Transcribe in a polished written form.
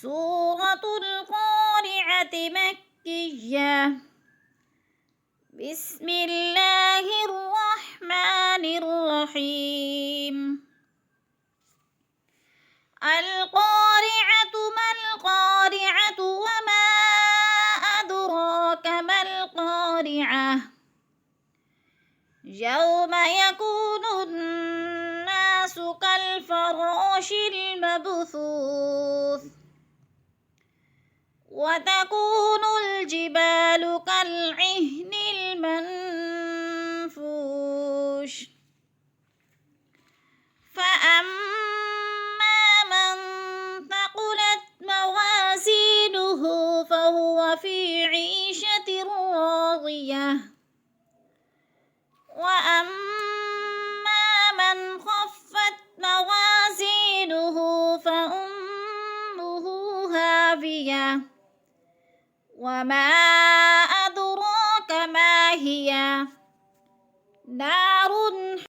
سورة القارعة مكية. بسم الله الرحمن الرحيم. القارعة ما القارعة وما أدراك ما القارعة يوم يكون الناس كالفراش المبثوث وتكون الجبال كالعهن المنفوش فأما من ثقلت موازينه فهو في عيشة راضية وأما من خفت موازينه فأمه هاوية وما أدراك ما هي نار